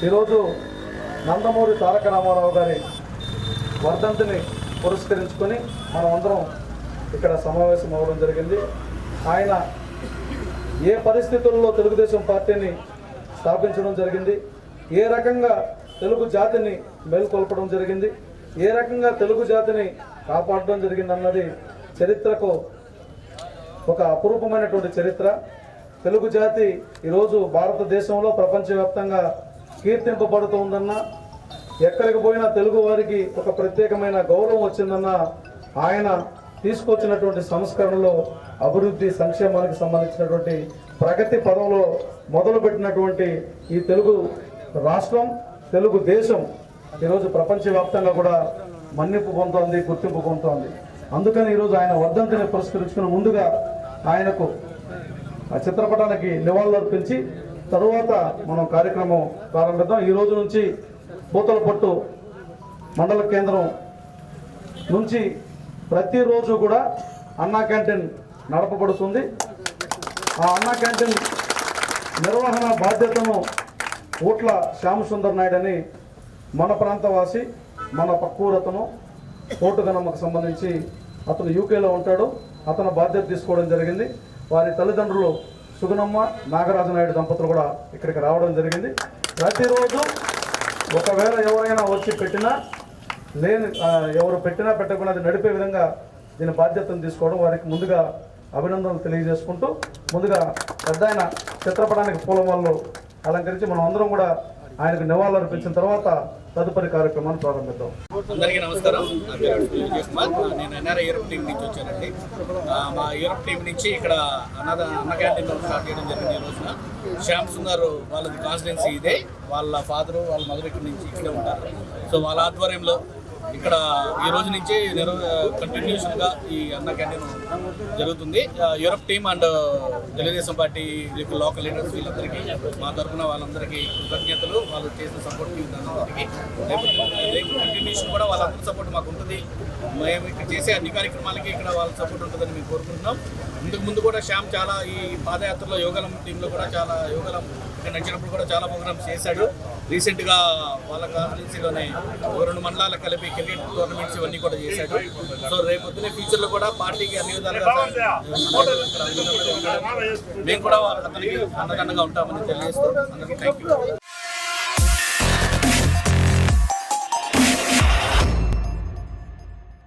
ఈరోజు నందమూరి తారక రామారావు గారి వర్ధంతిని పురస్కరించుకొని మనమందరం ఇక్కడ సమావేశం అవ్వడం జరిగింది. ఆయన ఏ పరిస్థితుల్లో తెలుగుదేశం పార్టీని స్థాపించడం జరిగింది, ఏ రకంగా తెలుగు జాతిని మేల్కొల్పడం జరిగింది, ఏ రకంగా తెలుగు జాతిని కాపాడడం జరిగింది అన్నది చరిత్రకు ఒక అపురూపమైనటువంటి చరిత్ర. తెలుగు జాతి ఈరోజు భారతదేశంలో ప్రపంచవ్యాప్తంగా కీర్తింపబడుతూ ఉందన్న, ఎక్కడికి పోయినా తెలుగు వారికి ఒక ప్రత్యేకమైన గౌరవం వచ్చిందన్న ఆయన తీసుకొచ్చినటువంటి సంస్కరణలో అభివృద్ధి సంక్షేమానికి సంబంధించినటువంటి ప్రగతి పదంలో మొదలుపెట్టినటువంటి ఈ తెలుగు రాష్ట్రం, తెలుగు దేశం ఈరోజు ప్రపంచవ్యాప్తంగా కూడా మన్నింపు పొందుతోంది, గుర్తింపు పొందుతోంది. అందుకని ఈరోజు ఆయన వర్ధంతిని పురస్కరించుకుని ముందుగా ఆయనకు ఆ చిత్రపటానికి నివాళులర్పించి తరువాత మనం కార్యక్రమం ప్రారంభిద్దాం. ఈ రోజు నుంచి పూతలపట్టు మండల కేంద్రం నుంచి ప్రతిరోజు కూడా అన్నా క్యాంటీన్ నడపబడుతుంది. ఆ అన్నా క్యాంటీన్ నిర్వహణ బాధ్యతను ఊట్ల శ్యామసుందర్ నాయుడు అని మన ప్రాంతవాసి, మన పక్కూరతను కోటుగనమ్మకు సంబంధించి అతను యూకేలో ఉంటాడు. అతను బాధ్యత తీసుకోవడం జరిగింది. వారి తల్లిదండ్రులు సుగుణమ్మ, నాగరాజు నాయుడు దంపతులు కూడా ఇక్కడికి రావడం జరిగింది. ప్రతిరోజు ఒకవేళ ఎవరైనా వచ్చి పెట్టినా ఎవరు పెట్టినా పెట్టకుండా అది నడిపే విధంగా దీని బాధ్యతను తీసుకోవడం, వారికి ముందుగా అభినందనలు తెలియజేసుకుంటూ ముందుగా పెద్ద ఆయన చిత్రపటానికి పూలమాలలు అలంకరించి మనం అందరం కూడా ఆయనకు నివాళులు అర్పించిన తర్వాత తదుపరి కార్యక్రమాన్ని ప్రారంభిద్దాం. అందరికీ నమస్కారం. నా పేరు కుమార్. నేను ఎన్ఆర్ఐ యూరప్ టీం నుంచి వచ్చానండి. మా యూరప్ టీం నుంచి ఇక్కడ అన్న క్యాంటీన్ స్టార్ట్ చేయడం జరిగింది. ఈ రోజున శ్యామ్ సుందర్ వాళ్ళది కాన్స్టిట్యున్సీ ఇదే. వాళ్ళ ఫాదరు వాళ్ళ మదర్ ఇక్కడ నుంచి ఇక్కడే ఉంటారు. సో వాళ్ళ ఆధ్వర్యంలో ఇక్కడ ఈ రోజు నుంచి కంటిన్యూషన్గా ఈ అన్న క్యాంటీన్ జరుగుతుంది. Europe team and Telugu Desam party local leaders వీళ్ళందరికీ మా తరఫున వాళ్ళందరికీ కృతజ్ఞతలు. వాళ్ళు చేసిన సపోర్ట్ అందరికీ రేపు కంటిన్యూషన్ కూడా వాళ్ళందరి సపోర్ట్ మాకు ఉంటుంది. మేము ఇక్కడ చేసే అన్ని కార్యక్రమాలకి ఇక్కడ వాళ్ళ సపోర్ట్ ఉంటుందని మేము కోరుకుంటున్నాం. ఇంతకు ముందు కూడా శ్యామ్ చాలా ఈ పాదయాత్రలో యోగలం టీంలో కూడా చాలా యోగలం ఇక్కడ నడిచినప్పుడు కూడా చాలా ప్రోగ్రామ్స్ చేశాడు. రీసెంట్గా వాళ్ళ కాన్స్టిట్యున్సీలోనే 2 మండలాలకు కలిపి క్రికెట్ టోర్నమెంట్స్ ఇవన్నీ కూడా చేశాడు. సో రేపొద్దునే ఫ్యూచర్లో కూడా పార్టీకి అన్ని విధాలుగా మేము కూడా అతనికి అండగా ఉంటామని తెలియజేస్తూ అందరికీ థ్యాంక్ యూ.